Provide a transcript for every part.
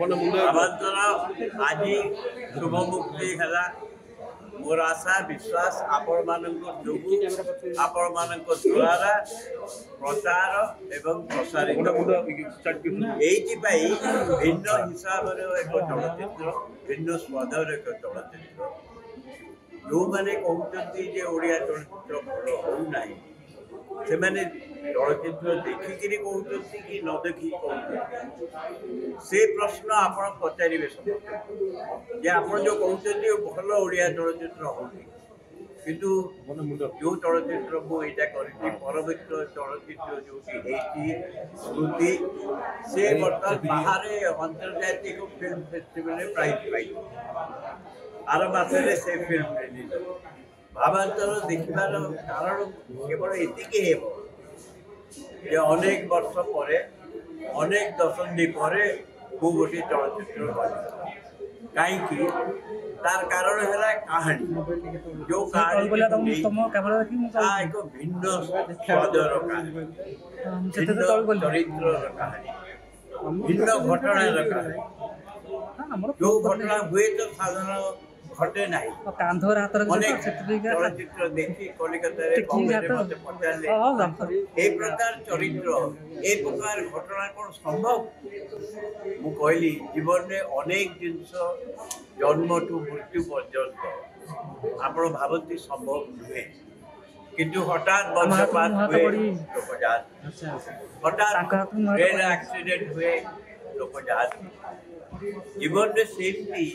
आज शुभ मुक्ति है मोर आशा विश्वास आपण मान द्वारा प्रचार एवं प्रसारित भिन्न हिसाब एक चलचित्र भिन्न स्वादर एक चलचित्र जो मैंने कहते ओडिया चलचित्र भल होना से मैंने चलचित्र देखिकी कहते कि न देखी कहते से प्रश्न आप पचारे समस्त आप जो कहते भल ओडिया चलचित्र हो किंतु जो चलचित्र मुझा कर परमित्र चलचित्र जो स्मृति से बर्तमान बाहर अंतर्जातिक फिल्म फेस्टिवल प्राइज पाई आर मसरे से फिल्म रिलीज भावांतर देखार कारण केवल ये अनेक वर्ष पर अनेक दशंधि पर मु गोटे चलचित्र कहीं तार कारण है कहानी जो कहानी एक भिन्न स्वादर कहानी भिन्न चरित्र कहानी भिन्न घटनार कहानी जो घटना हुए तो साधारण घटे ना चलचित्र देखी कलिकता प्रकार चरित्र ए प्रकार घटना कौन संभव मु कहली जीवन में अनेक जिनस जन्म टू मृत्यु पर्यंत आपण भावती संभव नुहे किंतु हठात वज्रपात हुए लोक जात हठात ट्रेन एक्सीडेंट हुए लोक जात जीवन में सेमती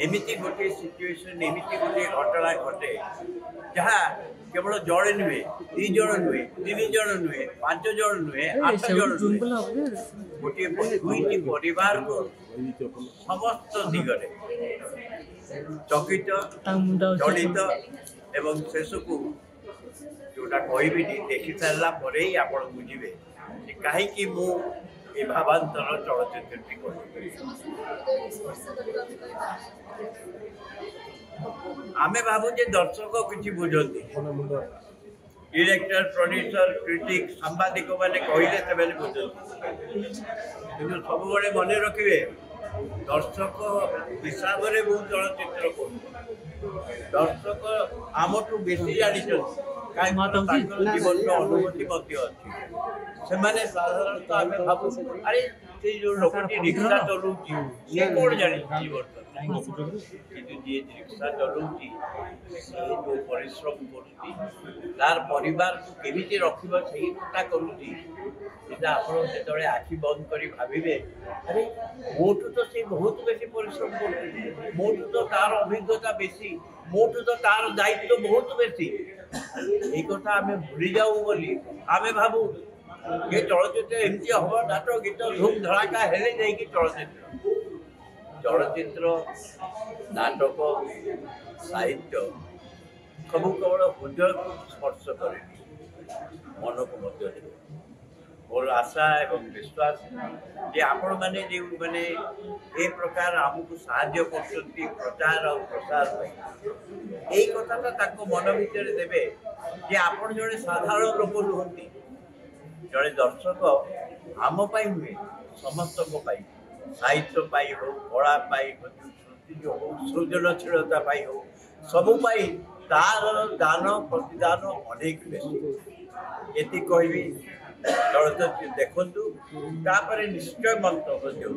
एमती गोटे सिचुएशन एमती गोटे घटना घटे जहाँ केवल जड़े नुहे दी जन नुहे तीन जन नुहे 5 जन नुहे 8 जन नुहे गोटे दुईटी परिवार को समस्त दिगरे चकित जड़ित एवं शेष को जोटा कहबी देखी सारा पर ही आप बुझे कहीं मु ये भावांतर चलचित्र आमे भावुचे दर्शक किसी बुझती डिरेक्टर प्रोड्यूसर क्रिटिक सांबादिक मैंने कहले से बुझती कि सब मन रखिए दर्शक हिसाब से बहुत चलचित्र कर दर्शक आमठू बेसी जानी जीवन अनुभूति अच्छी साधारणतः आम भाव अरे से जो लोक रिक्शा चलाऊँ सी कौन जानी किंतु जी रिक्शा चलाऊँ जो परिश्रम कर परिवार को केमी रखा से कथा करुँचा आपत आखि बंद कर भावे अरे मोठू तो से बहुत बेसी परिश्रम कर मोठू तो तार अभिज्ञता बेसी मोठू तो तार दायित्व बहुत बेसी ये कथा आम भूली जाऊ बोली आम भावु ये चलचित्र एमती हम नाटक गीत धूम धड़ाका हेले जाइए चलचित्र नाटक साहित्य सब केवल हृदय को स्पर्श करे मन को मध्य मोर आशा एवं विश्वास जे आपण माने जे माने ए प्रकार आमको साहाय्य करछंती प्रचार और प्रसार एई कथाटा ताको मन भितर देबे जे आपण जड़े साधारण लोक नुहंती जड़े दर्शक आम हुए समस्त साहित्य हो कला हो सृजनशीलता हो सबुपाई तार दान प्रतिदान अनेक बेसी ये कहबी चलचित्र देखु निश्चय मंतव्य